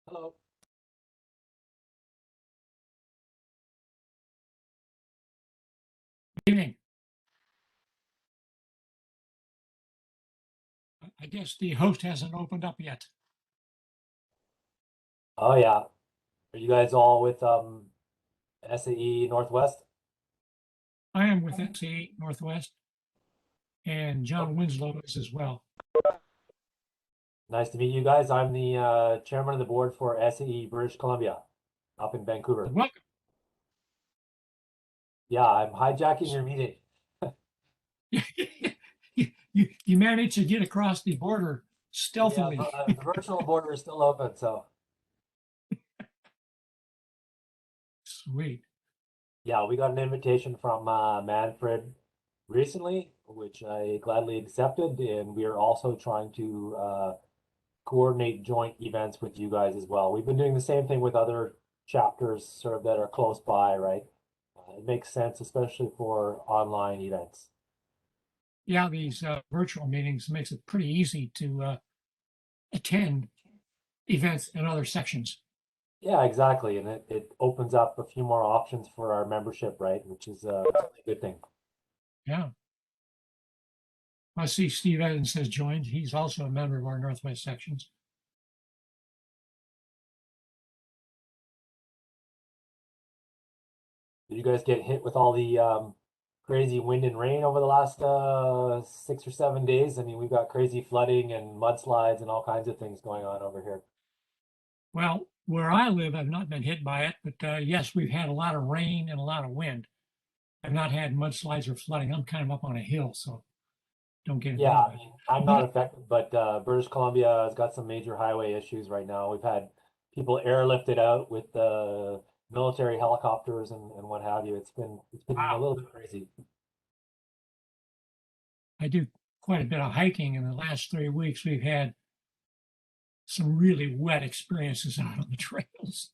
Hello. Good evening. I guess the host hasn't opened up yet. Oh yeah. Are you guys all with SAE Northwest? I am with SAE Northwest, and John Winslow is as well. Nice to meet you guys. I'm the chairman of the board for SAE British Columbia up in Vancouver. Welcome. Yeah, I'm hijacking your meeting. You managed to get across the border stealthily. Yeah, the virtual border is still open, so Sweet. yeah, we got an invitation from Manfred recently, which I gladly accepted, and we are also trying to coordinate joint events with you guys as well. We've been doing the same thing with other chapters sort of that are close by, right? It makes sense, especially for online events. Yeah, these virtual meetings makes it pretty easy to attend events in other sections. Yeah, exactly. And it opens up a few more options for our membership, right? Which is a good thing. Yeah. I see Steve Evans has joined. He's also a member of our Northwest sections. Did you guys get hit with all the crazy wind and rain over the last 6 or 7 days? I mean, we've got crazy flooding and mudslides and all kinds of things going on over here. Well, where I live, I've not been hit by it, but yes, we've had a lot of rain and a lot of wind. I've not had mudslides or flooding. I'm kind of up on a hill, so don't get Yeah, involved. I mean, I'm not affected, but British Columbia has got some major highway issues right now. We've had people airlifted out with military helicopters and what have you. It's been a Wow. little bit crazy. I do quite a bit of hiking. In the last 3 weeks, we've had some really wet experiences out on the trails.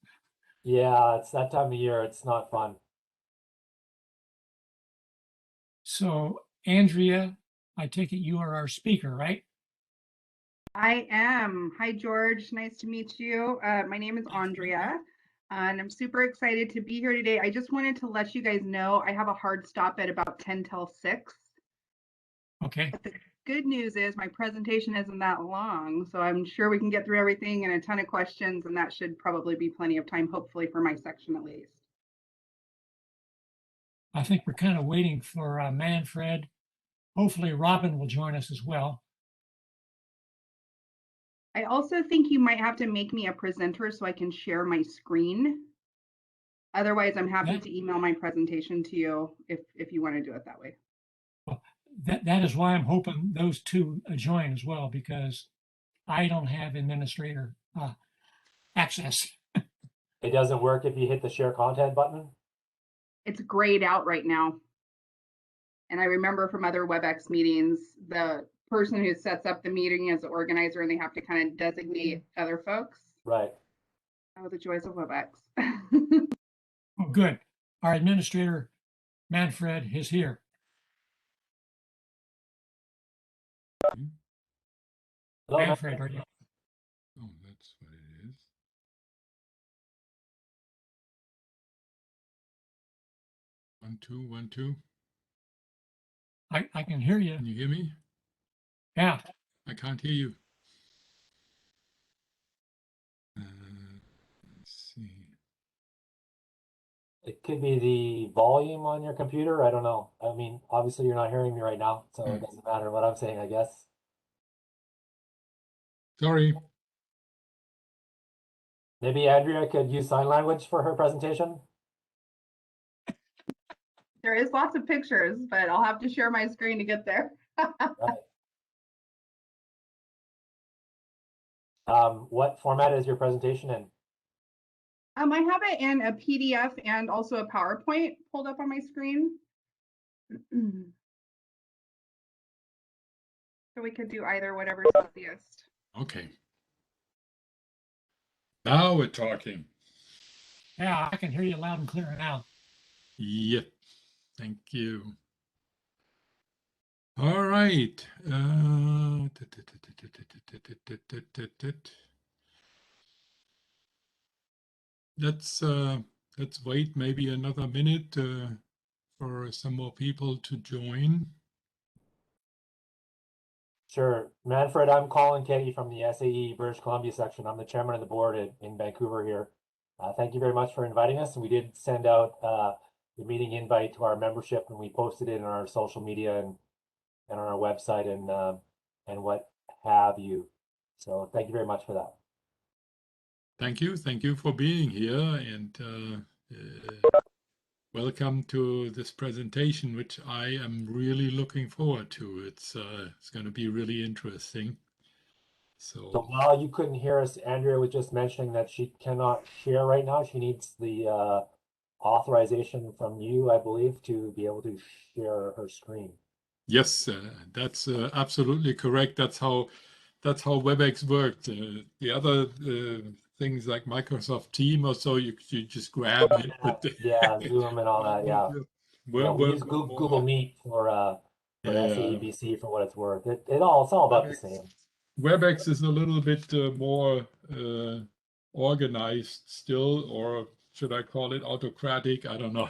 Yeah, it's that time of year. It's not fun. So, Andrea, I take it you are our speaker, right? I am. Hi, George. Nice to meet you. My name is Andrea, and I'm super excited to be here today. I just wanted to let you guys know I have a hard stop at about 10 till 6. Okay. But the good news is my presentation isn't that long, so I'm sure we can get through everything and a ton of questions, and that should probably be plenty of time, hopefully for my section at least. I think we're kind of waiting for Manfred. Hopefully, Robin will join us as well. I also think you might have to make me a presenter so I can share my screen. Otherwise, I'm happy to email my presentation to you if you want to do it that way. Well, that is why I'm hoping those two join as well, because I don't have administrator access. It doesn't work if you hit the share content button. It's grayed out right now. And I remember from other WebEx meetings, the person who sets up the meeting is the organizer and they have to kind of designate other folks. Right. Oh, the joys of WebEx. Oh, good. Our administrator, Manfred, is here. Hello, Manfred, are you? Oh, that's what it is. One, two, 1, 2. I can hear you. Can you hear me? Yeah. I can't hear you. Let's see. It could be the volume on your computer. I don't know. I mean, obviously you're not hearing me right now, so it doesn't matter what I'm saying, I guess. Sorry. Maybe Andrea could use sign language for her presentation. There is lots of pictures, but I'll have to share my screen to get there. Right. What format is your presentation in? I have it in a PDF and also a PowerPoint pulled up on my screen. So we could do either, whatever's easiest. Okay. Now we're talking. Yeah, I can hear you loud and clear now. Yep. Thank you. All right. Let's wait maybe another minute for some more people to join. Sure. Manfred, I'm Colin Kenny from the SAE British Columbia section. I'm the chairman of the board in Vancouver here. Thank you very much for inviting us. And we did send out the meeting invite to our membership, and we posted it on our social media and on our website and what have you. So thank you very much for that. Thank you for being here, and welcome to this presentation, which I am really looking forward to. It's going to be really interesting. So while you couldn't hear us, Andrea was just mentioning that she cannot share right now. She needs the authorization from you, I believe, to be able to share her screen. Yes, that's absolutely correct. That's how WebEx worked. The other things like Microsoft Team or so, you just grab it. But Yeah, Zoom and all that. Yeah, we use Google Meet for SAEBC for what it's worth. It's all about the same. WebEx is a little bit more organized still, or should I call it autocratic? I don't know.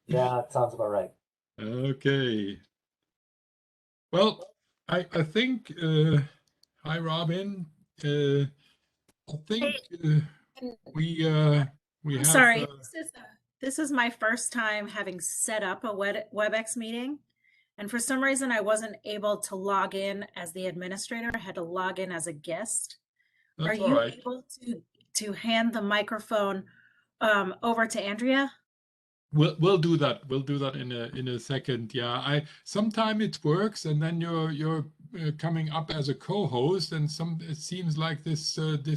Yeah, that sounds about right. Okay. Well, I think hi Robin. I think we have. Sorry, this is my first time having set up a WebEx meeting, and for some reason I wasn't able to log in as the administrator. I had to log in as a guest. Are That's all you right. able to hand the microphone over to Andrea? We'll do that. We'll do that in a second. Yeah, sometimes it works, and then you're coming up as a co-host, and it seems like this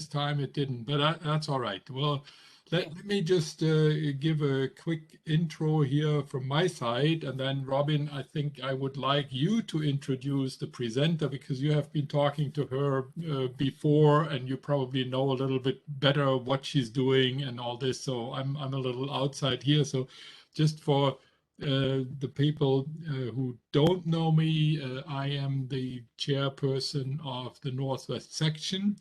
time it didn't. But that's all right. Well, let me just give a quick intro here from my side, and then Robin, I think I would like you to introduce the presenter because you have been talking to her before, and you probably know a little bit better what she's doing and all this. So I'm a little outside here. So just for the people who don't know me, I am the chairperson of the Northwest Section.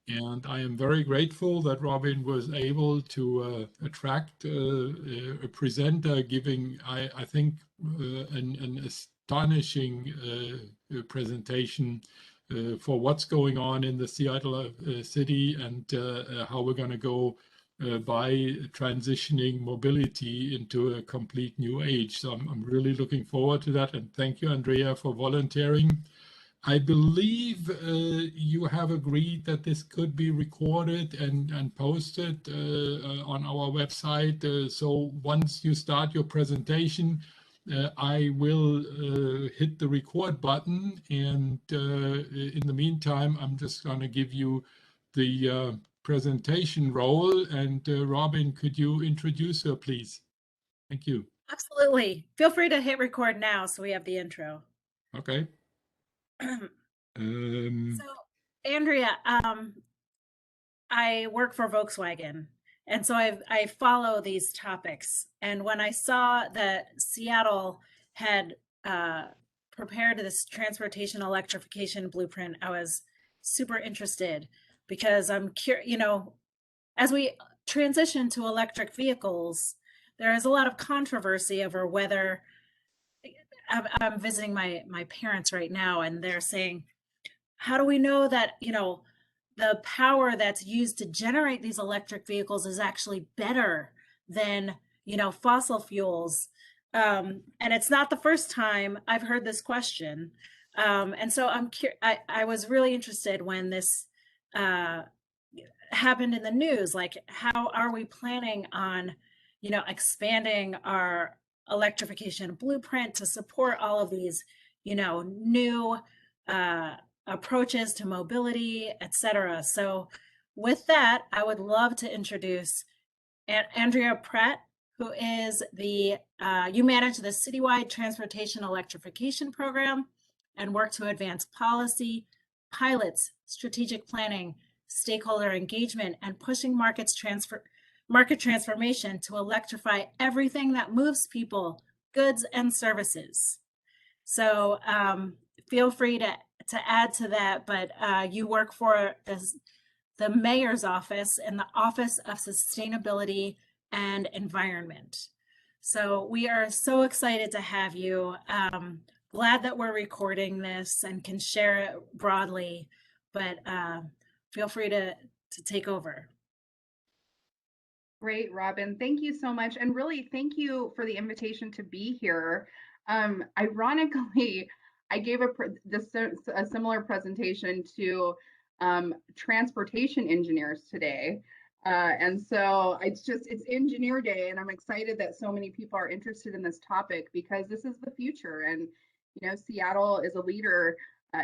And I am very grateful that Robin was able to attract a presenter giving, I think, an astonishing presentation for what's going on in the Seattle city and how we're going to go by transitioning mobility into a complete new age. So I'm really looking forward to that. And thank you, Andrea, for volunteering. I believe you have agreed that this could be recorded and posted on our website. So once you start your presentation, I will hit the record button. And in the meantime, I'm just going to give you the presentation role. And Robin, could you introduce her, please? Thank you. Absolutely. Feel free to hit record now so we have the intro. Okay. So, Andrea, I work for Volkswagen, and so I follow these topics. And when I saw that Seattle had prepared this transportation electrification blueprint, I was super interested because I'm curious, as we transition to electric vehicles, there is a lot of controversy over whether I'm visiting my parents right now, and they're saying, how do we know that, the power that's used to generate these electric vehicles is actually better than, fossil fuels? And it's not the first time I've heard this question. And so I was really interested when this happened in the news, like how are we planning on, expanding our electrification blueprint to support all of these, new approaches to mobility, etc. So with that, I would love to introduce Andrea Pratt, who is you manage the citywide transportation electrification program and work to advance policy, pilots, strategic planning, stakeholder engagement, and pushing market transformation to electrify everything that moves people, goods, and services. So feel free to add to that, but you work for the mayor's office and the Office of Sustainability and Environment. So we are so excited to have you. Glad that we're recording this and can share it broadly, but feel free to take over. Great, Robin. Thank you so much. And really, thank you for the invitation to be here. Ironically, I gave a similar presentation to transportation engineers today. And so it's Engineer Day, and I'm excited that so many people are interested in this topic because this is the future. And, you know, Seattle is a leader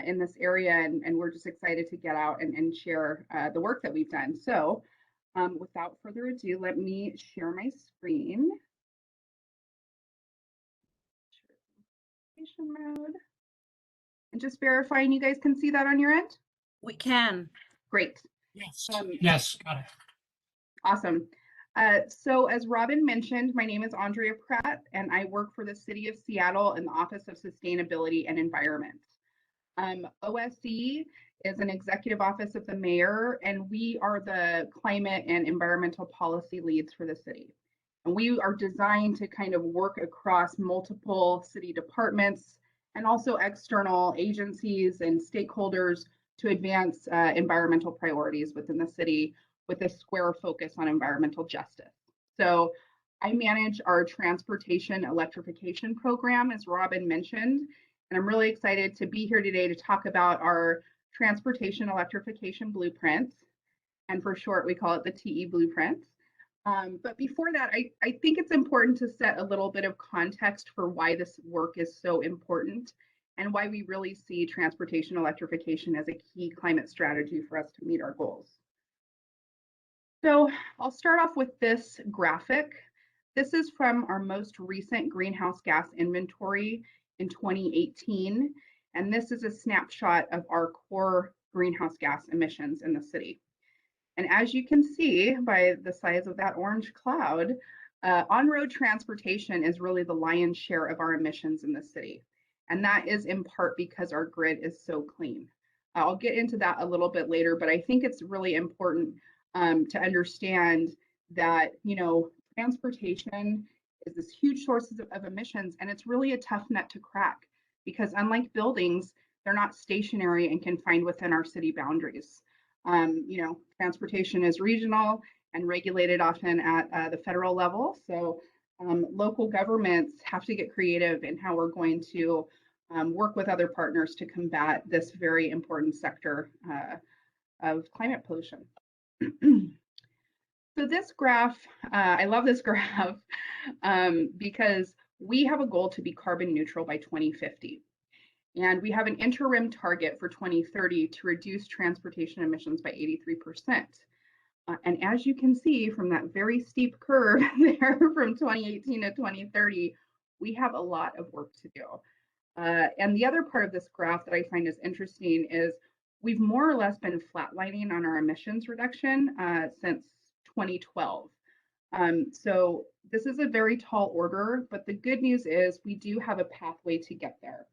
in this area, and we're just excited to get out and share the work that we've done. So without further ado, let me share my screen. Mode. And just verifying you guys can see that on your end? We can. Great. Yes. Yes, got it. Awesome. So as Robin mentioned, my name is Andrea Pratt, and I work for the City of Seattle in the Office of Sustainability and Environment. OSE is an executive office of the mayor, and we are the climate and environmental policy leads for the city. And we are designed to kind of work across multiple city departments and also external agencies and stakeholders to advance environmental priorities within the city with a square focus on environmental justice. So I manage our transportation electrification program, as Robin mentioned, and I'm really excited to be here today to talk about our Transportation Electrification Blueprint. And for short, we call it the TE Blueprint. But before that, I think it's important to set a little bit of context for why this work is so important and why we really see transportation electrification as a key climate strategy for us to meet our goals. So I'll start off with this graphic. This is from our most recent greenhouse gas inventory in 2018. And this is a snapshot of our core greenhouse gas emissions in the city. And as you can see by the size of that orange cloud, on-road transportation is really the lion's share of our emissions in the city. And that is in part because our grid is so clean. I'll get into that a little bit later, but I think it's really important to understand that, you know, transportation is this huge source of emissions, and it's really a tough nut to crack because unlike buildings, they're not stationary and confined within our city boundaries. You know, transportation is regional and regulated often at the federal level. So local governments have to get creative in how we're going to work with other partners to combat this very important sector of climate pollution. So this graph, I love this graph because we have a goal to be carbon neutral by 2050. And we have an interim target for 2030 to reduce transportation emissions by 83%. And as you can see from that very steep curve there from 2018 to 2030, we have a lot of work to do. And the other part of this graph that I find is interesting is we've more or less been flatlining on our emissions reduction since 2012. So this is a very tall order, but the good news is we do have a pathway to get there.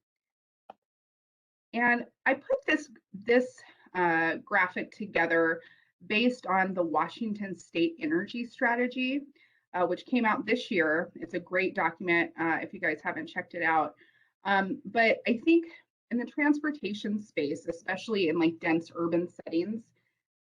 And I put this graphic together based on the Washington State Energy Strategy, which came out this year. It's a great document if you guys haven't checked it out. But I think in the transportation space, especially in like dense urban settings,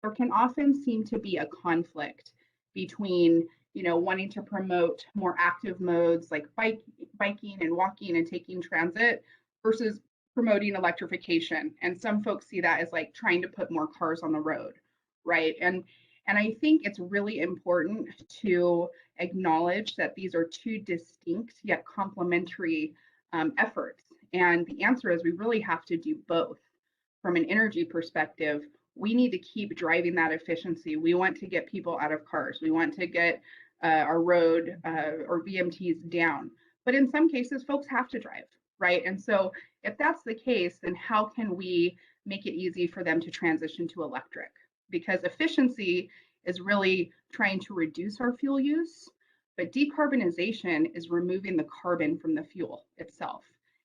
there can often seem to be a conflict between, you know, wanting to promote more active modes like biking and walking and taking transit versus promoting electrification. And some folks see that as like trying to put more cars on the road, right? And I think it's really important to acknowledge that these are two distinct yet complementary efforts. And the answer is we really have to do both. From an energy perspective, we need to keep driving that efficiency. We want to get people out of cars. We want to get our road or VMTs down. But in some cases, folks have to drive, right? And so if that's the case, then how can we make it easy for them to transition to electric? because efficiency is really trying to reduce our fuel use, but decarbonization is removing the carbon from the fuel itself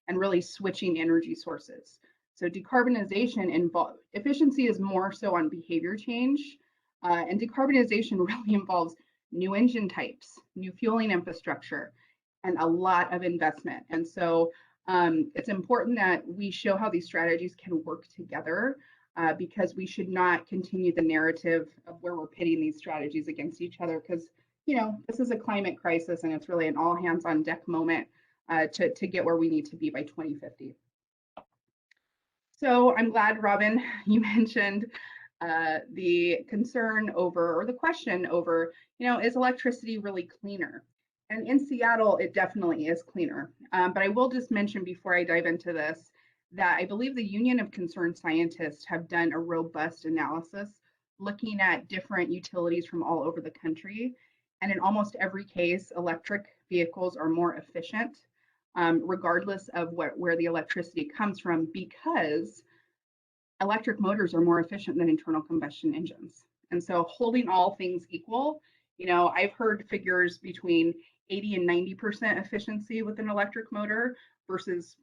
and really switching energy sources. So decarbonization involves, efficiency is more so on behavior change, and decarbonization really involves new engine types, new fueling infrastructure, and a lot of investment. And so it's important that we show how these strategies can work together, because we should not continue the narrative of where we're pitting these strategies against each other, because this is a climate crisis and it's really an all hands on deck moment to get where we need to be by 2050. So I'm glad, Robin, you mentioned the concern over, or the question over, is electricity really cleaner? And in Seattle, it definitely is cleaner. But I will just mention before I dive into this, that I believe the Union of Concerned Scientists have done a robust analysis looking at different utilities from all over the country. And in almost every case, electric vehicles are more efficient, regardless of where the electricity comes from, because electric motors are more efficient than internal combustion engines. And so holding all things equal, I've heard figures between 80 and 90% efficiency with an electric motor versus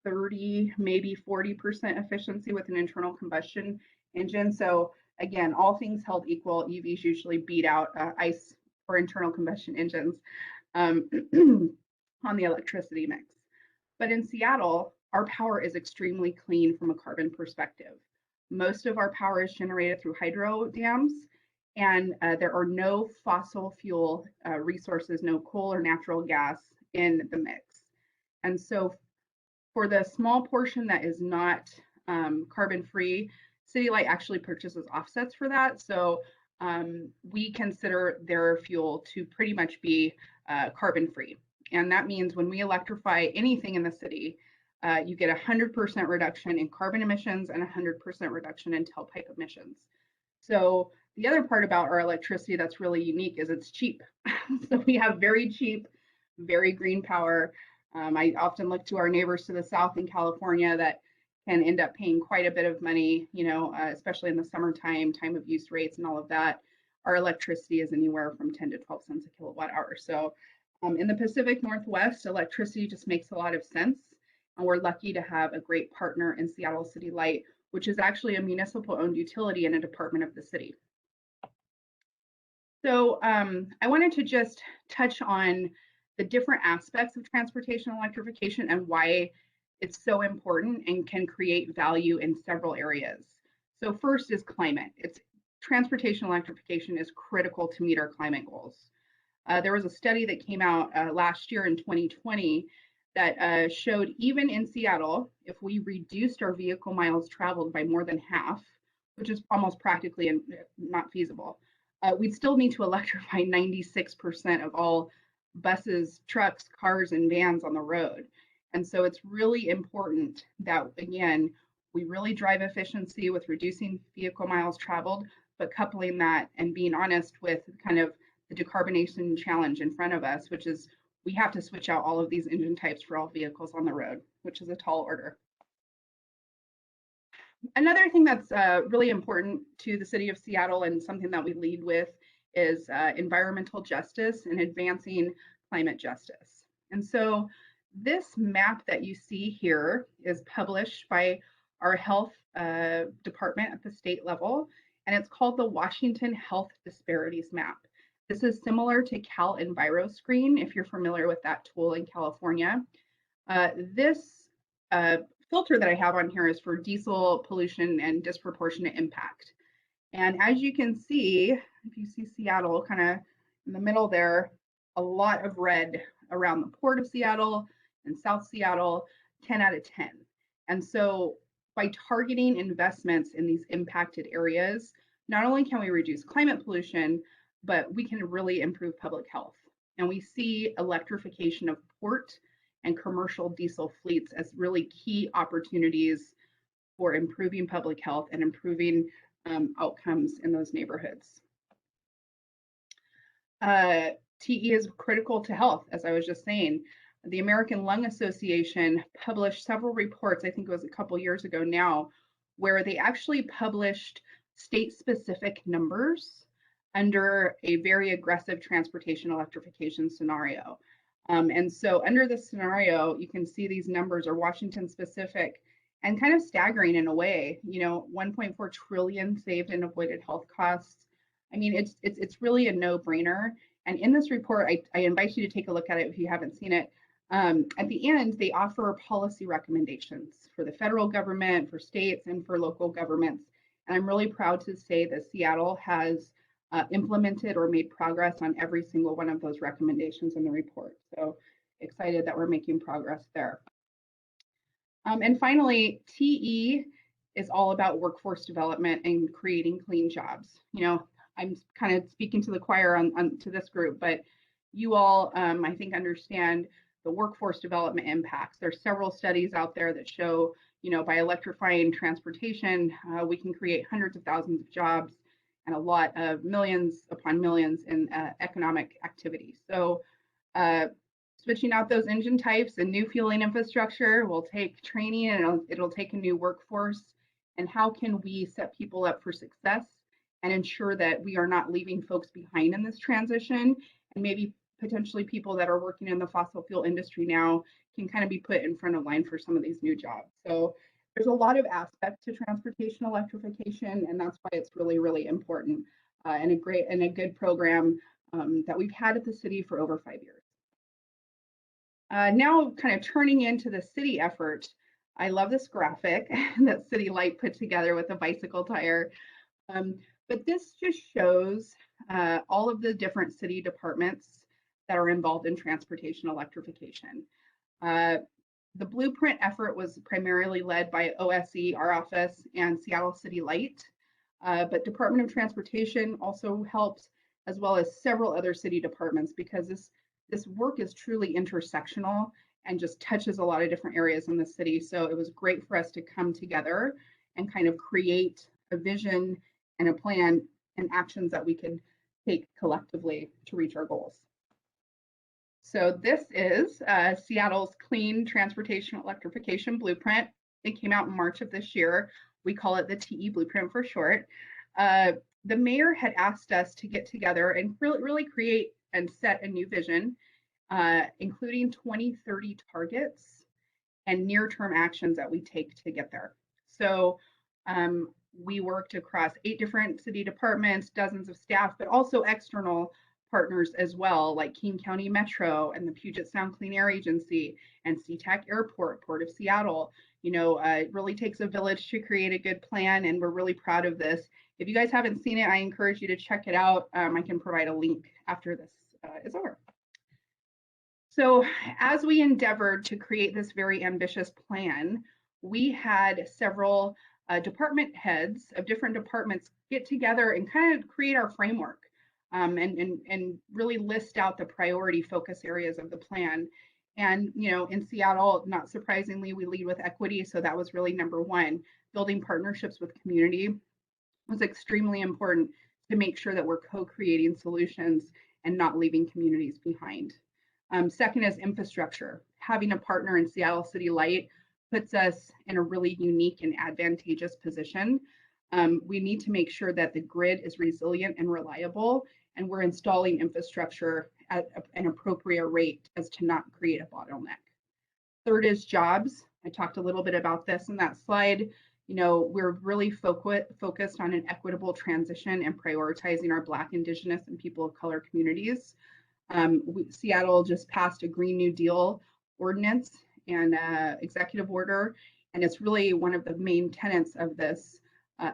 30, maybe 40% efficiency with an internal combustion engine. So again, all things held equal, EVs usually beat out ICE or internal combustion engines on the electricity mix. But in Seattle, our power is extremely clean from a carbon perspective. Most of our power is generated through hydro dams, and there are no fossil fuel resources, no coal or natural gas in the mix. And so for the small portion that is not carbon free, City Light actually purchases offsets for that. So we consider their fuel to pretty much be carbon free. And that means when we electrify anything in the city, you get 100% reduction in carbon emissions and 100% reduction in tailpipe emissions. So the other part about our electricity that's really unique is it's cheap. So we have very cheap, very green power. I often look to our neighbors to the south in California that can end up paying quite a bit of money, especially in the summertime, time of use rates and all of that. Our electricity is anywhere from 10 to 12 cents a kilowatt hour. So in the Pacific Northwest, electricity just makes a lot of sense. And we're lucky to have a great partner in Seattle City Light, which is actually a municipal owned utility and a department of the city. So I wanted to just touch on the different aspects of transportation electrification and why it's so important and can create value in several areas. So first is climate. Transportation electrification is critical to meet our climate goals. There was a study that came out last year in 2020 that showed even in Seattle, if we reduced our vehicle miles traveled by more than half, which is almost practically not feasible, we'd still need to electrify 96% of all buses, trucks, cars, and vans on the road. And so it's really important that, again, we really drive efficiency with reducing vehicle miles traveled, but coupling that and being honest with kind of the decarbonization challenge in front of us, which is we have to switch out all of these engine types for all vehicles on the road, which is a tall order. Another thing that's really important to the city of Seattle and something that we lead with is environmental justice and advancing climate justice. And so this map that you see here is published by our health department at the state level, and it's called the Washington Health Disparities Map. This is similar to Cal EnviroScreen, if you're familiar with that tool in California. This filter that I have on here is for diesel pollution and disproportionate impact. And as you can see, if you see Seattle kind of in the middle there, a lot of red around the Port of Seattle and South Seattle, 10 out of 10. And so by targeting investments in these impacted areas, not only can we reduce climate pollution, but we can really improve public health. And we see electrification of port and commercial diesel fleets as really key opportunities for improving public health and improving outcomes in those neighborhoods. TE is critical to health, as I was just saying. The American Lung Association published several reports, I think it was a couple years ago now, where they actually published state-specific numbers under a very aggressive transportation electrification scenario. And so under this scenario, you can see these numbers are Washington specific and kind of staggering in a way, 1.4 trillion saved in avoided health costs. I mean, it's really a no-brainer. And in this report, I invite you to take a look at it if you haven't seen it. At the end, they offer policy recommendations for the federal government, for states, and for local governments. And I'm really proud to say that Seattle has implemented or made progress on every single one of those recommendations in the report. So excited that we're making progress there. And finally, TE is all about workforce development and creating clean jobs. I'm kind of speaking to the choir to this group, but you all, I think, understand the workforce development impacts. There's several studies out there that show, by electrifying transportation, we can create hundreds of thousands of jobs and a lot of millions upon millions in economic activity. So switching out those engine types and new fueling infrastructure will take training, and it'll take a new workforce. And how can we set people up for success and ensure that we are not leaving folks behind in this transition, and maybe potentially people that are working in the fossil fuel industry now can kind of be put in front of line for some of these new jobs. So there's a lot of aspects to transportation electrification, and that's why it's really, really important and a good program that we've had at the city for over 5 years. Now kind of turning into the city effort, I love this graphic that City Light put together with a bicycle tire. But this just shows all of the different city departments that are involved in transportation electrification. The blueprint effort was primarily led by OSE, our office, and Seattle City Light. But Department of Transportation also helped, as well as several other city departments, because this work is truly intersectional and just touches a lot of different areas in the city. So it was great for us to come together and kind of create a vision and a plan and actions that we could take collectively to reach our goals. So this is Seattle's Clean Transportation Electrification Blueprint. It came out in March of this year. We call it the TE Blueprint for short. The mayor had asked us to get together and really create and set a new vision, including 2030 targets and near-term actions that we take to get there. So we worked across 8 different city departments, dozens of staff, but also external partners as well, like King County Metro and the Puget Sound Clean Air Agency and SeaTac Airport, Port of Seattle. It really takes a village to create a good plan, and we're really proud of this. If you guys haven't seen it, I encourage you to check it out. I can provide a link after this is over. So as we endeavored to create this very ambitious plan, we had several department heads of different departments get together and kind of create our framework and really list out the priority focus areas of the plan. And, in Seattle, not surprisingly, we lead with equity. So that was really number one. Building partnerships with community was extremely important to make sure that we're co-creating solutions and not leaving communities behind. Second is infrastructure. Having a partner in Seattle City Light puts us in a really unique and advantageous position. We need to make sure that the grid is resilient and reliable, and we're installing infrastructure at an appropriate rate as to not create a bottleneck. Third is jobs. I talked a little bit about this in that slide. We're really focused on an equitable transition and prioritizing our Black, Indigenous, and people of color communities. Seattle just passed a Green New Deal ordinance and executive order, and it's really one of the main tenets of this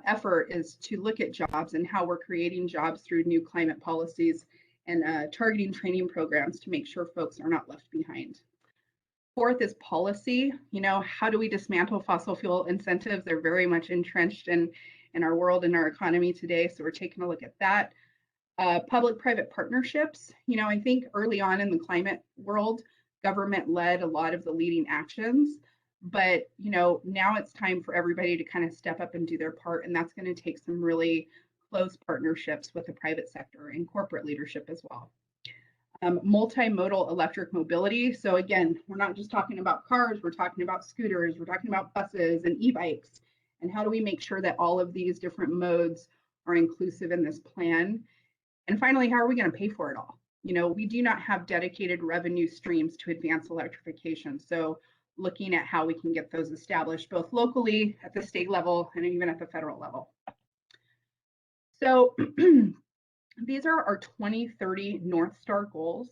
effort is to look at jobs and how we're creating jobs through new climate policies and targeting training programs to make sure folks are not left behind. Fourth is policy. How do we dismantle fossil fuel incentives? They're very much entrenched in our world and our economy today, so we're taking a look at that. Public-private partnerships. I think early on in the climate world, government led a lot of the leading actions, but now it's time for everybody to kind of step up and do their part, and that's going to take some really close partnerships with the private sector and corporate leadership as well. Multi-modal electric mobility. So again, we're not just talking about cars, we're talking about scooters, we're talking about buses and e-bikes, and how do we make sure that all of these different modes are inclusive in this plan? And finally, how are we going to pay for it all? You know, we do not have dedicated revenue streams to advance electrification. So looking at how we can get those established both locally at the state level and even at the federal level. So these are our 2030 North Star goals.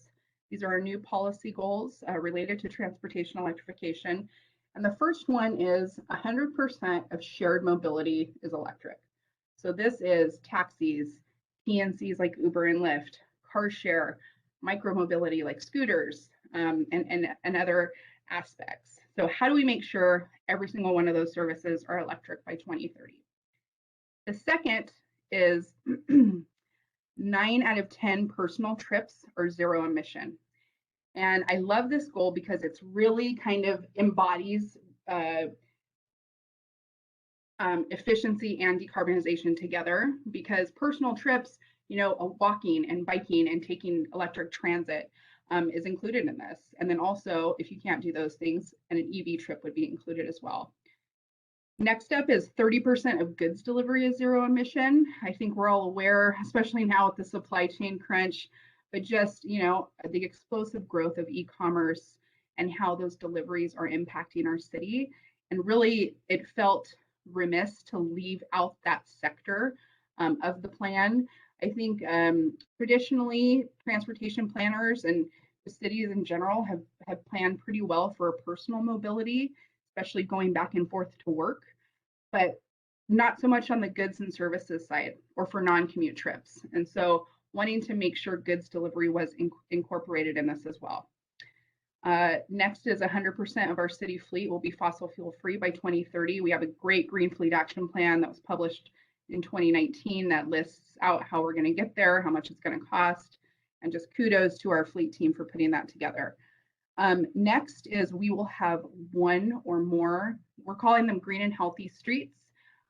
These are our new policy goals related to transportation electrification. And the first one is 100% of shared mobility is electric. So this is taxis, PNCs like Uber and Lyft, car share, micromobility like scooters, and other aspects. So how do we make sure every single one of those services are electric by 2030? The second is 9 out of 10 personal trips are zero emission. And I love this goal because it's really kind of embodies efficiency and decarbonization together, because personal trips, you know, walking and biking and taking electric transit is included in this. And then also, if you can't do those things, and an EV trip would be included as well. Next up is 30% of goods delivery is zero emission. I think we're all aware, especially now with the supply chain crunch, but just, you know, the explosive growth of e-commerce and how those deliveries are impacting our city. And really, it felt remiss to leave out that sector of the plan. I think traditionally, transportation planners and the cities in general have planned pretty well for personal mobility, especially going back and forth to work, but not so much on the goods and services side or for non-commute trips. And so wanting to make sure goods delivery was incorporated in this as well. Next is 100% of our city fleet will be fossil fuel free by 2030. We have a great Green Fleet Action Plan that was published in 2019 that lists out how we're going to get there, how much it's going to cost, and just kudos to our fleet team for putting that together. Next is we will have one or more, we're calling them green and healthy streets,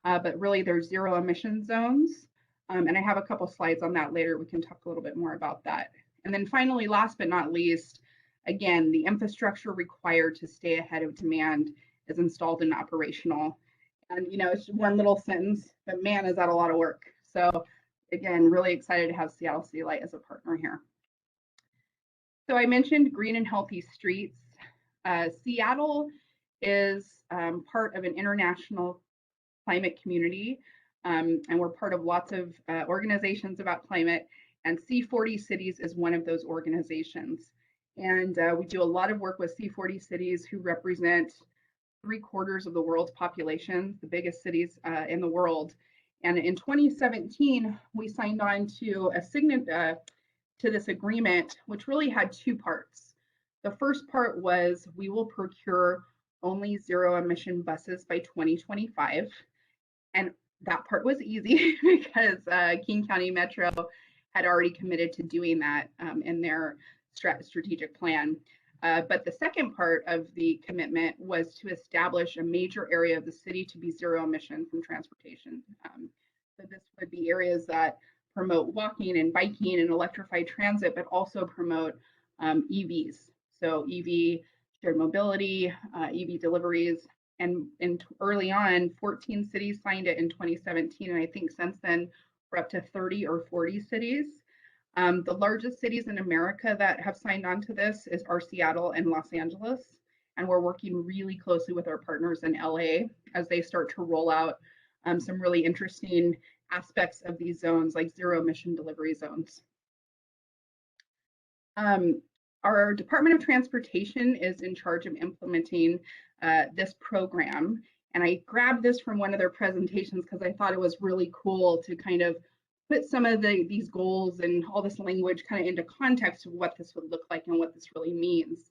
but really they're zero emission zones. And I have a couple slides on that later. We can talk a little bit more about that. And then finally, last but not least, again, the infrastructure required to stay ahead of demand is installed and operational. And, you know, it's one little sentence, but man, is that a lot of work. So again, really excited to have Seattle City Light as a partner here. So I mentioned green and healthy streets. Seattle is part of an international climate community, and we're part of lots of organizations about climate, and C40 Cities is one of those organizations. And we do a lot of work with C40 cities who represent 3/4 of the world's population, the biggest cities in the world. And in 2017, we signed on to to this agreement, which really had two parts. The first part was we will procure only zero emission buses by 2025. And that part was easy because King County Metro had already committed to doing that in their strategic plan. But the second part of the commitment was to establish a major area of the city to be zero emission from transportation. So this would be areas that promote walking and biking and electrified transit, but also promote EVs. So EV shared mobility, EV deliveries, and early on, 14 cities signed it in 2017. And I think since then, we're up to 30 or 40 cities. The largest cities in America that have signed on to this are Seattle and Los Angeles. And we're working really closely with our partners in LA as they start to roll out some really interesting aspects of these zones, like zero emission delivery zones. Our Department of Transportation is in charge of implementing this program. And I grabbed this from one of their presentations because I thought it was really cool to kind of put some of these goals and all this language kind of into context of what this would look like and what this really means.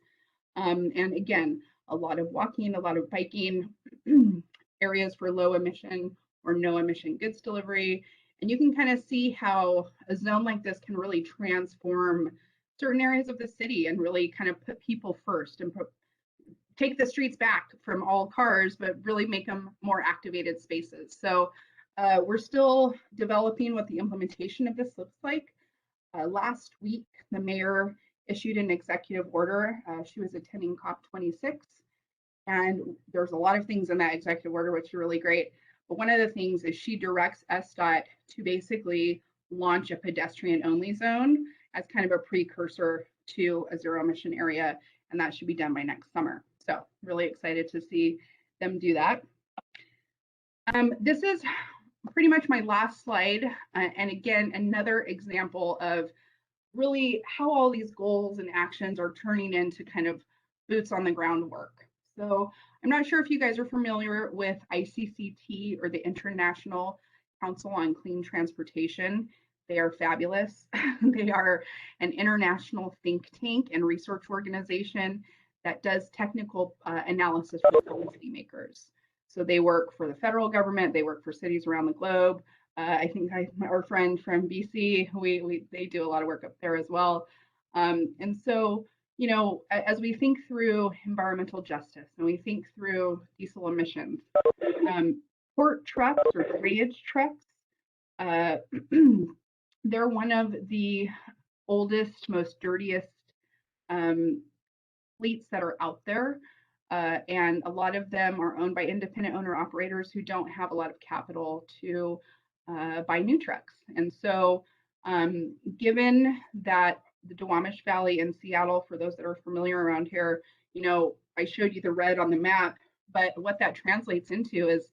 And again, a lot of walking, a lot of biking, areas for low emission or no emission goods delivery. And you can kind of see how a zone like this can really transform certain areas of the city and really kind of put people first and take the streets back from all cars, but really make them more activated spaces. So we're still developing what the implementation of this looks like. Last week, the mayor issued an executive order. She was attending COP26, and there's a lot of things in that executive order, which are really great. But one of the things is she directs SDOT to basically launch a pedestrian only zone as kind of a precursor to a zero emission area. And that should be done by next summer. So really excited to see them do that. This is pretty much my last slide. And again, another example of really how all these goals and actions are turning into kind of boots on the ground work. So I'm not sure if you guys are familiar with ICCT, or the International Council on Clean Transportation. They are fabulous. They are an international think tank and research organization that does technical analysis for policymakers. So they work for the federal government, they work for cities around the globe. I think our friend from BC, they do a lot of work up there as well. And so, you know, as we think through environmental justice and we think through diesel emissions, port trucks or drayage trucks, they're one of the oldest, most dirtiest fleets that are out there. And a lot of them are owned by independent owner operators who don't have a lot of capital to buy new trucks. And so given that the Duwamish Valley in Seattle, for those that are familiar around here, you know, I showed you the red on the map, but what that translates into is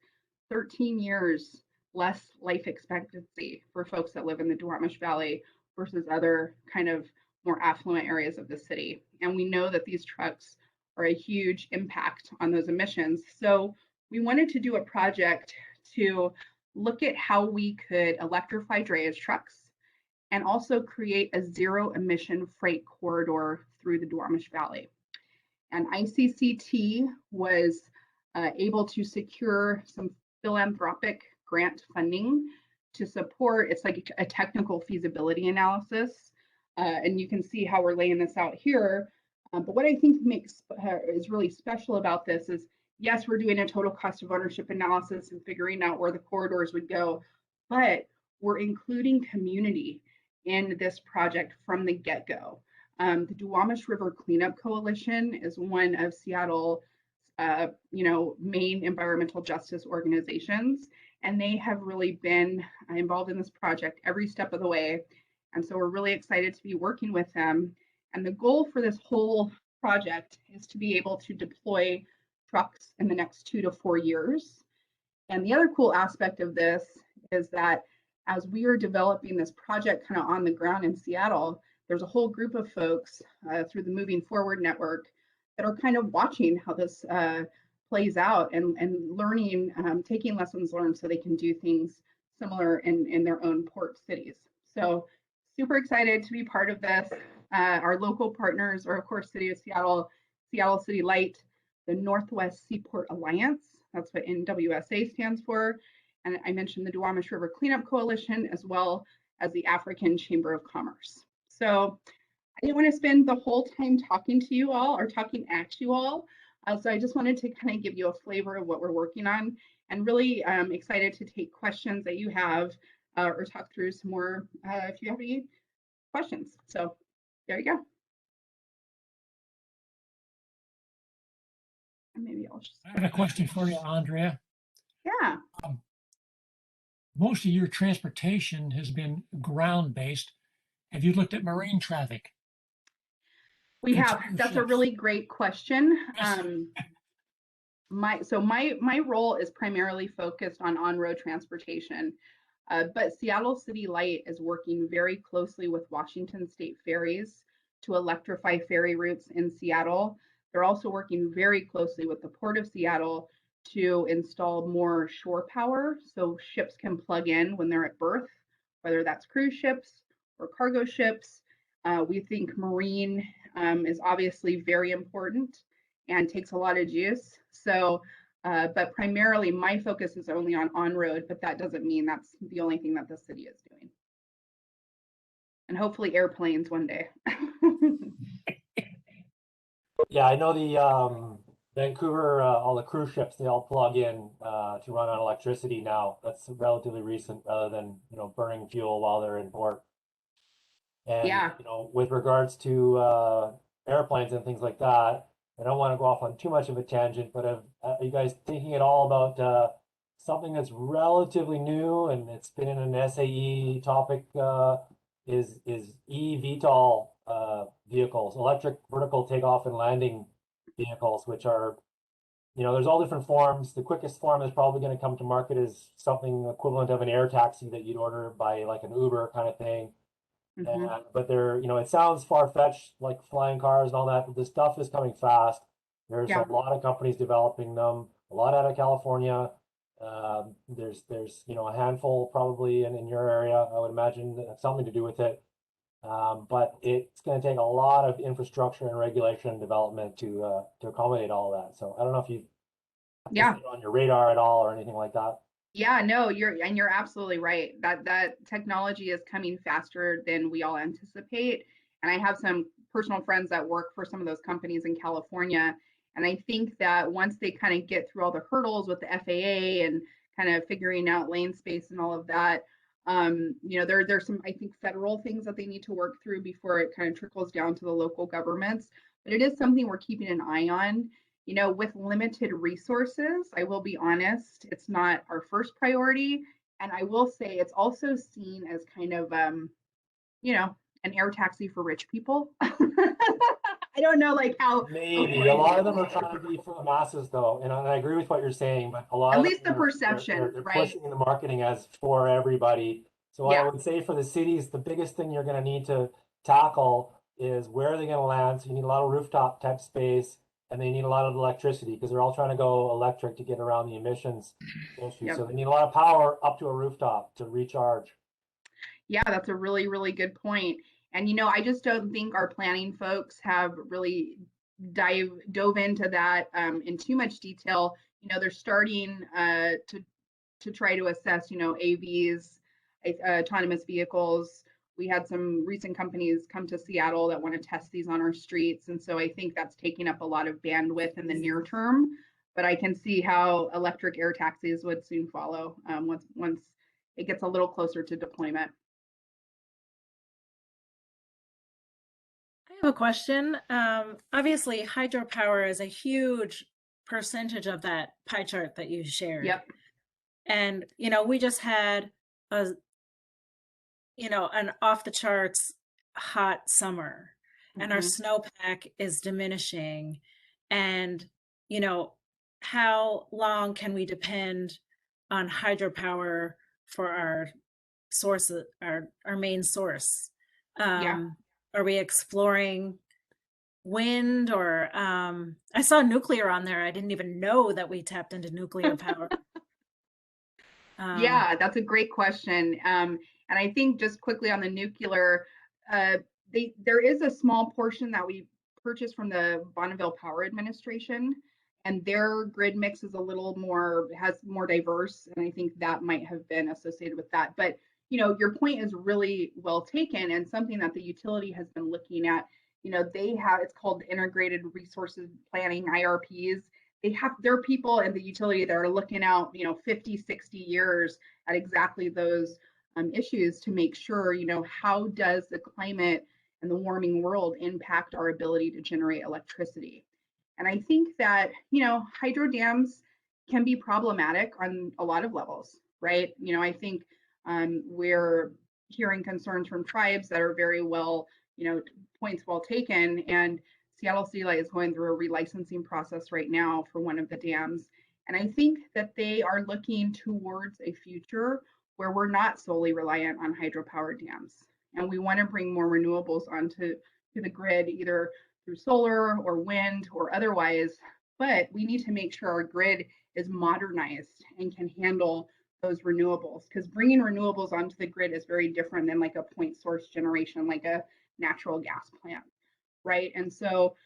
13 years less life expectancy for folks that live in the Duwamish Valley versus other kind of more affluent areas of the city. And we know that these trucks are a huge impact on those emissions. So we wanted to do a project to look at how we could electrify drayage trucks and also create a zero emission freight corridor through the Duwamish Valley. And ICCT was able to secure some philanthropic grant funding to support, it's like a technical feasibility analysis. And you can see how we're laying this out here. But what I think is really special about this is, yes, we're doing a total cost of ownership analysis and figuring out where the corridors would go, but we're including community in this project from the get-go. The Duwamish River Cleanup Coalition is one of Seattle's main environmental justice organizations, and they have really been involved in this project every step of the way. And so we're really excited to be working with them. And the goal for this whole project is to be able to deploy trucks in the next 2 to 4 years. And the other cool aspect of this is that as we are developing this project kind of on the ground in Seattle, there's a whole group of folks through the Moving Forward Network that are kind of watching how this plays out and learning, taking lessons learned so they can do things similar in their own port cities. So super excited to be part of this. Our local partners are, of course, City of Seattle, Seattle City Light, the Northwest Seaport Alliance, that's what NWSA stands for. And I mentioned the Duwamish River Cleanup Coalition, as well as the African Chamber of Commerce. So I didn't want to spend the whole time talking to you all or talking at you all. So I just wanted to kind of give you a flavor of what we're working on, and really excited to take questions that you have or talk through some more if you have any questions. So there you go. And maybe I'll just. I have a question for you, Andrea. Yeah. Most of your transportation has been ground-based. Have you looked at marine traffic? We have. That's a really great question. My role is primarily focused on road transportation, but Seattle City Light is working very closely with Washington State Ferries to electrify ferry routes in Seattle. They're also working very closely with the Port of Seattle to install more shore power so ships can plug in when they're at berth, whether that's cruise ships or cargo ships. We think marine is obviously very important and takes a lot of juice. So, but primarily my focus is only on road, but that doesn't mean that's the only thing that the city is doing. And hopefully airplanes one day. Yeah, I know the Vancouver, all the cruise ships, they all plug in to run on electricity now. That's relatively recent, rather than, you know, burning fuel while they're in port. And, Yeah. you know, with regards to airplanes and things like that, I don't want to go off on too much of a tangent, but are you guys thinking at all about something that's relatively new and it's been in an SAE topic is eVTOL vehicles, electric vertical takeoff and landing vehicles, which are, you know, there's all different forms. The quickest form is probably going to come to market is something equivalent of an air taxi that you'd order by like an Uber kind of thing. Mhm. But they're, you know, it sounds far-fetched, like flying cars and all that, but this stuff is coming fast. There's Yeah. a lot of companies developing them, a lot out of California. There's, you know, a handful probably in your area, I would imagine, that have something to do with it. But it's going to take a lot of infrastructure and regulation and development to accommodate all of that. So I don't know if you Yeah. is it on your radar at all or anything like that. Yeah, no, you're absolutely right. That technology is coming faster than we all anticipate. And I have some personal friends that work for some of those companies in California. And I think that once they kind of get through all the hurdles with the FAA and kind of figuring out lane space and all of that, you know, there's some, I think, federal things that they need to work through before it kind of trickles down to the local governments. But it is something we're keeping an eye on. You know, with limited resources, I will be honest, it's not our first priority. And I will say it's also seen as kind of, you know, an air taxi for rich people. I don't know, like how Maybe a lot of them are trying to be for the masses, though, and I agree with what you're saying. But a lot at of least the them perception, they're right? pushing the marketing as for everybody. So I Yeah, would say for the cities, the biggest thing you're going to need to tackle is where are they going to land. So you need a lot of rooftop type space, and they need a lot of electricity because they're all trying to go electric to get around the emissions issue. yep. So they need a lot of power up to a rooftop to recharge. Yeah, that's a really, really good point. And you know, I just don't think our planning folks have really dove into that in too much detail. You know, they're starting to try to assess, you know, AVs, autonomous vehicles. We had some recent companies come to Seattle that want to test these on our streets, and so I think that's taking up a lot of bandwidth in the near term. But I can see how electric air taxis would soon follow once it gets a little closer to deployment. I have a question. Obviously, hydropower is a huge percentage of that pie chart that you shared. Yep. And, you know, we just had a, you know, an off the charts hot summer and our Mhm. snowpack is diminishing. And, you know, how long can we depend on hydropower for our source, our main source? Yeah. Are we exploring wind or I saw nuclear on there. I didn't even know that we tapped into nuclear power. Yeah, that's a great question. And I think just quickly on the nuclear, uh, there is a small portion that we purchased from the Bonneville Power Administration, and their grid mix is a little more, has more diverse, and I think that might have been associated with that. But you know, your point is really well taken, and something that the utility has been looking at. You know, they have, it's called Integrated Resources Planning, IRPs. They have, there are people in the utility that are looking out, you know, 50, 60 years at exactly those issues to make sure, you know, how does the climate and the warming world impact our ability to generate electricity? And I think that, you know, hydro dams can be problematic on a lot of levels, right? You know, I think we're hearing concerns from tribes that are very well, you know, points well taken. And Seattle City Light is going through a relicensing process right now for one of the dams. And I think that they are looking towards a future where we're not solely reliant on hydropower dams. And we want to bring more renewables onto the grid, either through solar or wind or otherwise. But we need to make sure our grid is modernized and can handle those renewables, because bringing renewables onto the grid is very different than like a point source generation, like a natural gas plant, right? And so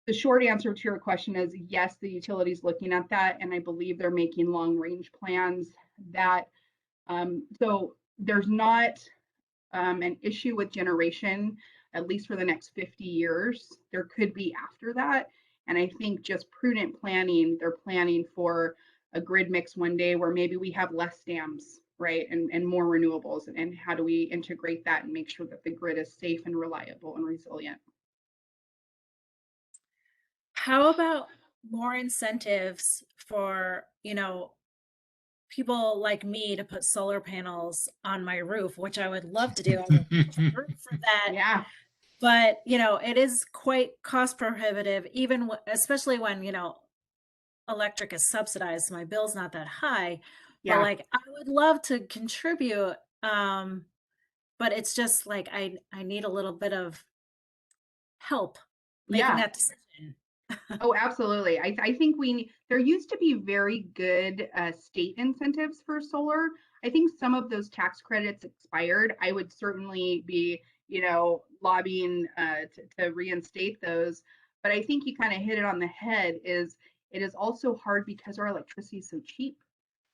the short answer to your question is yes, the utility is looking at that, and I believe they're making long range plans that so there's not an issue with generation, at least for the next 50 years. There could be after that. And I think just prudent planning, they're planning for a grid mix one day where maybe we have less dams, right? And more renewables. And how do we integrate that and make sure that the grid is safe and reliable and resilient? How about more incentives for, you know, people like me to put solar panels on my roof, which I would love to do. I would root for that. Yeah. But, you know, it is quite cost prohibitive, even especially when, you know, electric is subsidized. My bill's not that high, but Yeah. like I would love to contribute. But it's just like I need a little bit of help making Yeah. that decision. Oh, absolutely. I think there used to be very good state incentives for solar. I think some of those tax credits expired. I would certainly be, lobbying to reinstate those. But I think you kind of hit it on the head it is also hard because our electricity is so cheap,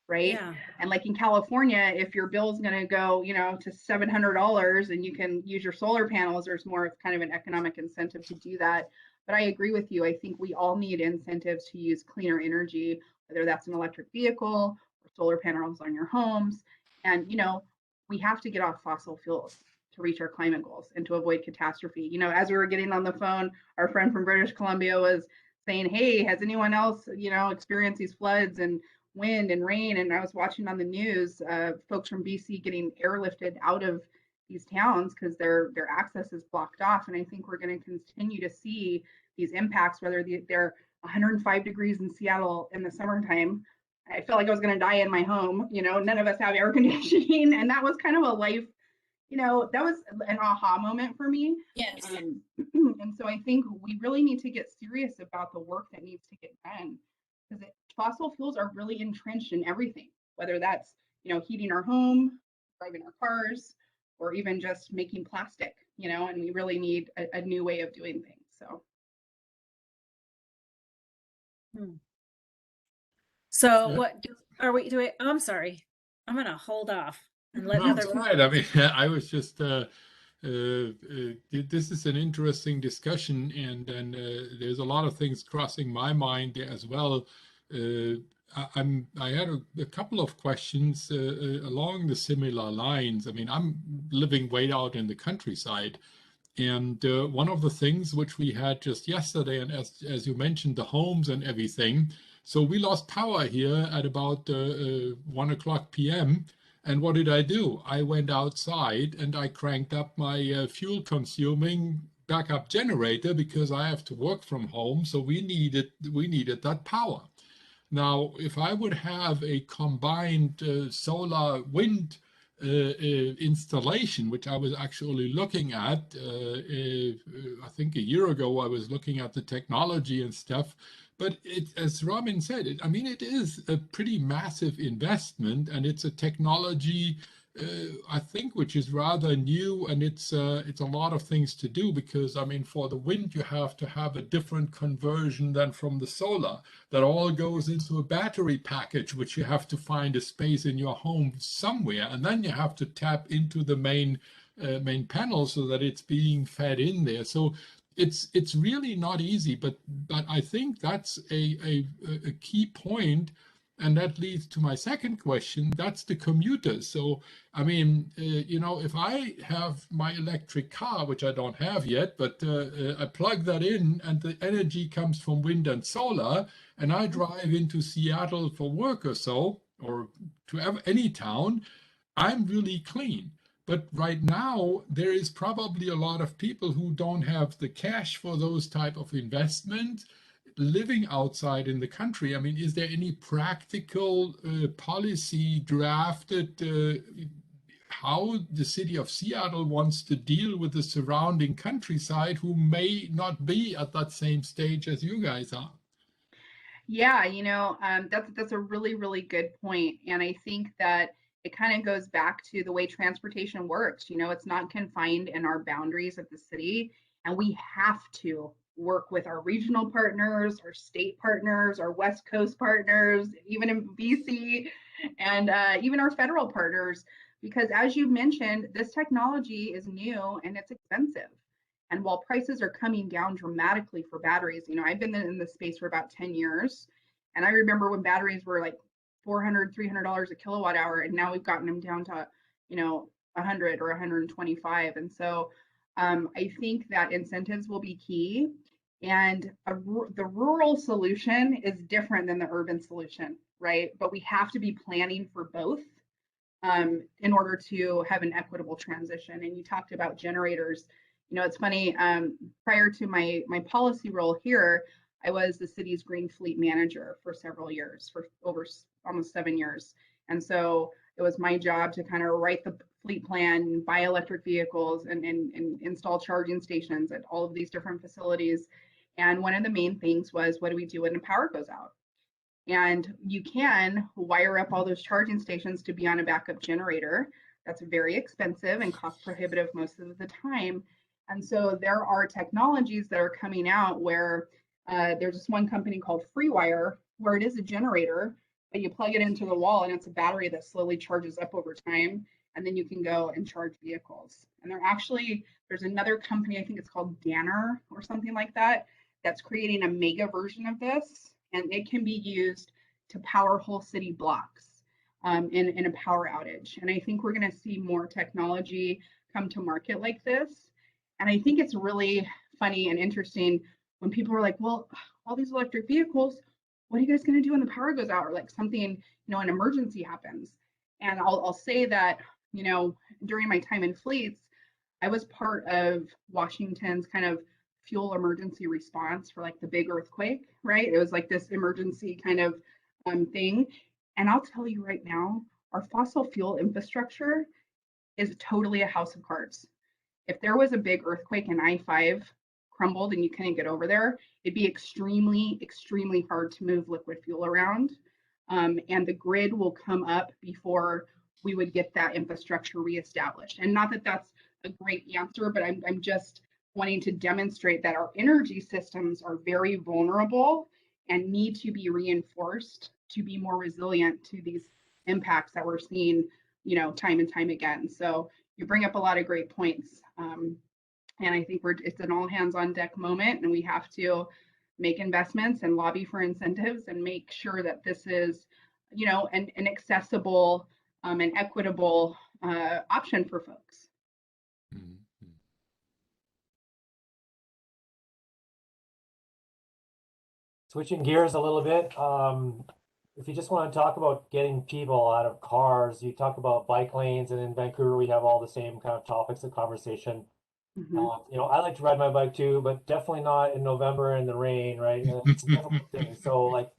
right? Yeah. And like in California, if your bill is going to go, to $700 and you can use your solar panels, there's more of kind of an economic incentive to do that. But I agree with you. I think we all need incentives to use cleaner energy, whether that's an electric vehicle or solar panels on your homes. And, we have to get off fossil fuels to reach our climate goals and to avoid catastrophe. As we were getting on the phone, our friend from British Columbia was saying, hey, has anyone else, experienced these floods and wind and rain? And I was watching on the news, folks from BC getting airlifted out of these towns because their access is blocked off. And I think we're going to continue to see these impacts, whether they're 105 degrees in Seattle in the summertime. I felt like I was going to die in my home. None of us have air conditioning, and that was kind of a life. That was an aha moment for me. Yes. And so I think we really need to get serious about the work that needs to get done, because fossil fuels are really entrenched in everything, whether that's heating our home, driving our cars, or even just making plastic. And we really need a new way of doing things. So. So Yeah. what are we doing? Oh, I'm sorry. I'm going to hold off and let No, other it's people. right. I mean, I was just this is an interesting discussion, and there's a lot of things crossing my mind as well. I had a couple of questions along the similar lines. I mean, I'm living way out in the countryside, and one of the things which we had just yesterday, and as you mentioned, the homes and everything. So we lost power here at about 1 o'clock p.m. And what did I do? I went outside and I cranked up my fuel consuming backup generator because I have to work from home. So we needed that power. Now, if I would have a combined solar wind installation, which I was actually looking at, I think a year ago, I was looking at the technology and stuff. But as Robin said, it is a pretty massive investment, and it's a technology, I think, which is rather new, and it's a lot of things to do because, for the wind, you have to have a different conversion than from the solar. That all goes into a battery package, which you have to find a space in your home somewhere, and then you have to tap into the main panel so that it's being fed in there. So it's really not easy, but I think that's a key point, and that leads to my second question. That's the commuters. So if I have my electric car, which I don't have yet, but I plug that in, and the energy comes from wind and solar, and I drive into Seattle for work or so, or to any town, I'm really clean. But right now, there is probably a lot of people who don't have the cash for those type of investments living outside in the country. Is there any practical policy drafted how the city of Seattle wants to deal with the surrounding countryside who may not be at that same stage as you guys are? Yeah, that's a really, really good point. And I think that it kind of goes back to the way transportation works. It's not confined in our boundaries of the city. And we have to work with our regional partners, our state partners, our West Coast partners, even in BC, and even our federal partners. Because as you mentioned, this technology is new and it's expensive. And while prices are coming down dramatically for batteries, I've been in this space for about 10 years. And I remember when batteries were like $400, $300 a kilowatt hour, and now we've gotten them down to, 100 or 125. And so I think that incentives will be key. And the rural solution is different than the urban solution, right? But we have to be planning for both in order to have an equitable transition. And you talked about generators. You know, it's funny, prior to my policy role here, I was the city's green fleet manager for several years, for over almost 7 years. And so it was my job to kind of write the fleet plan, buy electric vehicles, and install charging stations at all of these different facilities. And one of the main things was, what do we do when the power goes out? And you can wire up all those charging stations to be on a backup generator. That's very expensive and cost prohibitive most of the time. And so there are technologies that are coming out where there's this one company called FreeWire, where it is a generator, but you plug it into the wall and it's a battery that slowly charges up over time. And then you can go and charge vehicles. And there's another company, I think it's called Danner or something like that, that's creating a mega version of this. And it can be used to power whole city blocks in a power outage. And I think we're going to see more technology come to market like this. And I think it's really funny and interesting when people are like, well, all these electric vehicles, what are you guys going to do when the power goes out, or like something, an emergency happens? And I'll say that, during my time in fleets, I was part of Washington's kind of fuel emergency response for like the big earthquake, right? It was like this emergency kind of thing. And I'll tell you right now, our fossil fuel infrastructure is totally a house of cards. If there was a big earthquake and I-5 crumbled and you couldn't get over there, it'd be extremely, extremely hard to move liquid fuel around. And the grid will come up before we would get that infrastructure reestablished. And not that that's a great answer, but I'm just wanting to demonstrate that our energy systems are very vulnerable and need to be reinforced to be more resilient to these impacts that we're seeing, time and time again. So you bring up a lot of great points. And I think it's an all hands on deck moment, and we have to make investments and lobby for incentives and make sure that this is, an accessible and equitable option for folks. Switching gears a little bit, if you just want to talk about getting people out of cars, you talk about bike lanes, and in Vancouver we have all the same kind of topics of conversation. I like to ride my bike too, but definitely not in November in the rain, right? It's a difficult thing. So like,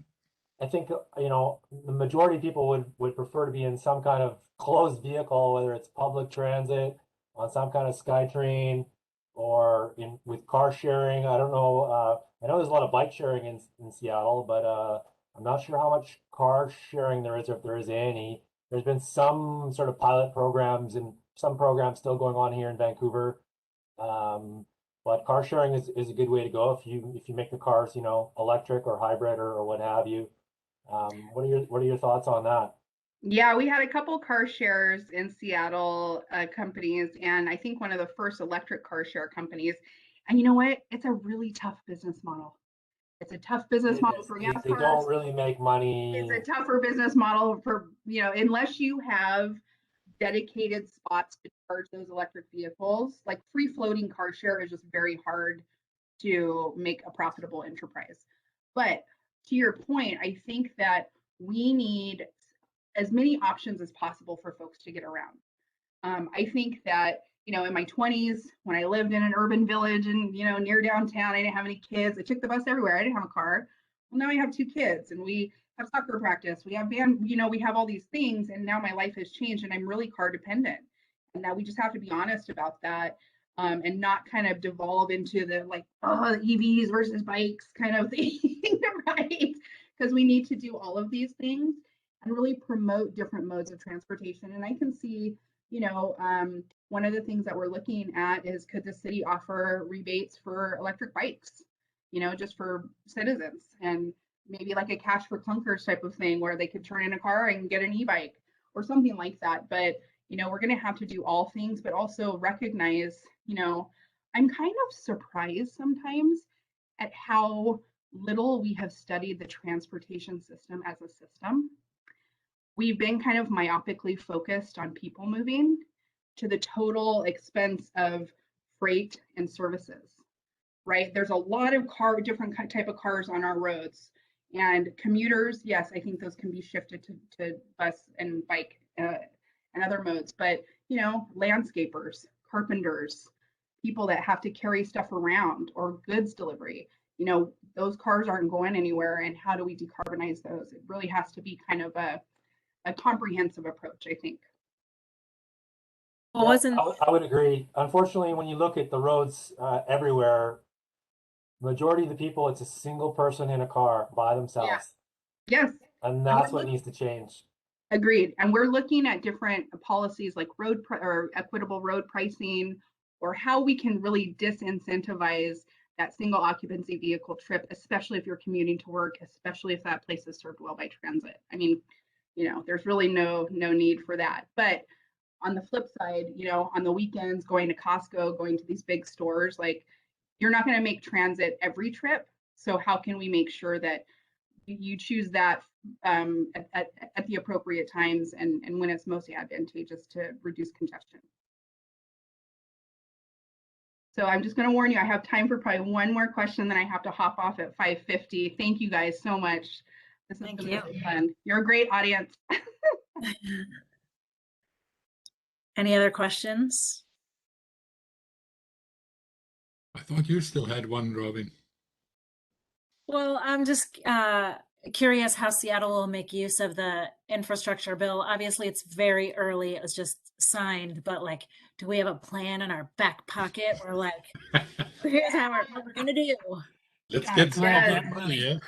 I think, the majority of people would prefer to be in some kind of closed vehicle, whether it's public transit, on some kind of SkyTrain, or with car sharing. I don't know. I know there's a lot of bike sharing in Seattle, but I'm not sure how much car sharing there is, or if there is any. There's been some sort of pilot programs and some programs still going on here in Vancouver. But car sharing is a good way to go if you make the cars, electric or hybrid or what have you. What are your thoughts on that? Yeah, we had a couple car shares in Seattle companies, and I think one of the first electric car share companies. And you know what? It's a really tough business model. It's a tough business model for gas cars. They don't really make money. It's a tougher business model for, unless you have dedicated spots to charge those electric vehicles. Like free floating car share is just very hard to make a profitable enterprise. But to your point, I think that we need as many options as possible for folks to get around. I think that, in my 20s, when I lived in an urban village and, near downtown, I didn't have any kids. I took the bus everywhere. I didn't have a car. Well, now I have 2 kids and we have soccer practice. We have band, we have all these things. And now my life has changed and I'm really car dependent. And now we just have to be honest about that and not kind of devolve into the EVs versus bikes kind of thing, right? Because we need to do all of these things and really promote different modes of transportation. And I can see, one of the things that we're looking at is, could the city offer rebates for electric bikes, just for citizens, and maybe like a cash for clunkers type of thing where they could turn in a car and get an e-bike or something like that. But, we're going to have to do all things, but also recognize, I'm kind of surprised sometimes at how little we have studied the transportation system as a system. We've been kind of myopically focused on people moving to the total expense of freight and services, right? There's a lot of different type of cars on our roads. And commuters, yes, I think those can be shifted to bus and bike and other modes. But, you know, landscapers, carpenters, people that have to carry stuff around, or goods delivery, you know, those cars aren't going anywhere. And how do we decarbonize those? It really has to be kind of a comprehensive approach, I think. Well, Yeah, wasn't I would agree. Unfortunately, when you look at the roads everywhere, majority of the people, it's a single person in a car by themselves. Yes. And that's what needs to change. Agreed. And we're looking at different policies like or equitable road pricing, or how we can really disincentivize that single occupancy vehicle trip, especially if you're commuting to work, especially if that place is served well by transit. I mean, you know, there's really no need for that. But on the flip side, you know, on the weekends, going to Costco, going to these big stores, like, you're not going to make transit every trip. So how can we make sure that you choose that at the appropriate times and when it's most advantageous to reduce congestion? So I'm just going to warn you, I have time for probably one more question, then I have to hop off at 5:50. Thank you guys so much. This has been really fun. You're a great audience. any other questions? I thought you still had one, Robin. Well, I'm just curious how Seattle will make use of the infrastructure bill. Obviously, it's very early. It was just signed, but like, do we have a plan in our back pocket? We're like, here's what we're gonna do. Let's get some of Yes. that money, yeah?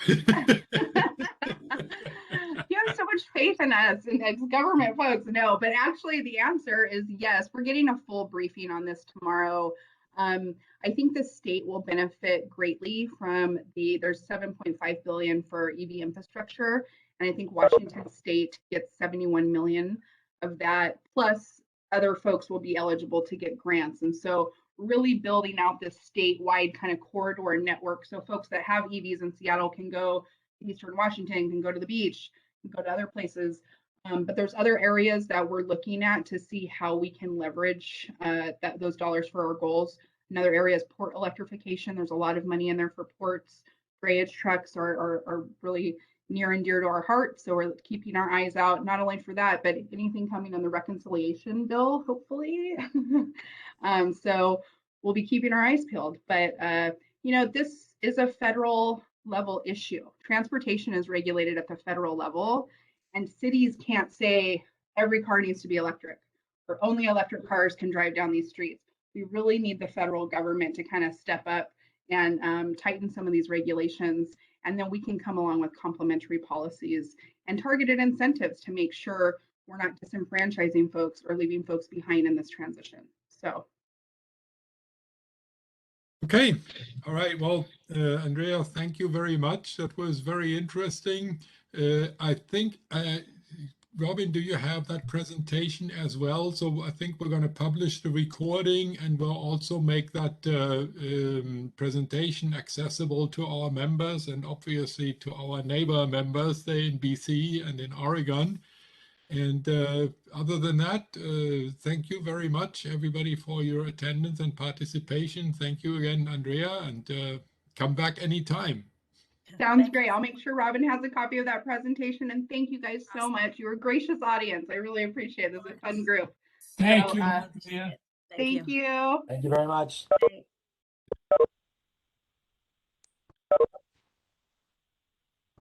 You have so much faith in us and as government folks. No, but actually the answer is yes. We're getting a full briefing on this tomorrow. I think the state will benefit greatly from there's $7.5 billion for EV infrastructure. And I think Washington State gets 71 million of that, plus other folks will be eligible to get grants. And so really building out this statewide kind of corridor network. So folks that have EVs in Seattle can go to Eastern Washington, can go to the beach, can go to other places. But there's other areas that we're looking at to see how we can leverage those dollars for our goals. Another area is port electrification. There's a lot of money in there for ports. Drayage trucks are really near and dear to our hearts. So we're keeping our eyes out, not only for that, but anything coming on the reconciliation bill, hopefully. So we'll be keeping our eyes peeled. But, you know, this is a federal level issue. Transportation is regulated at the federal level, and cities can't say every car needs to be electric or only electric cars can drive down these streets. We really need the federal government to kind of step up and tighten some of these regulations. And then we can come along with complementary policies and targeted incentives to make sure we're not disenfranchising folks or leaving folks behind in this transition. So. Okay, all right. Well, Andrea, thank you very much. That was very interesting. I think, Robin, do you have that presentation as well? So I think we're going to publish the recording, and we'll also make that presentation accessible to our members and obviously to our neighbor members there in BC and in Oregon. And other than that, thank you very much, everybody, for your attendance and participation. Thank you again, Andrea, and come back anytime. Sounds great. I'll make sure Robin has a copy of that presentation. And thank you guys so much. You're a gracious audience. I really appreciate it. This is a fun group. Thank So, you, Andrea. Thank you. Thank you very much.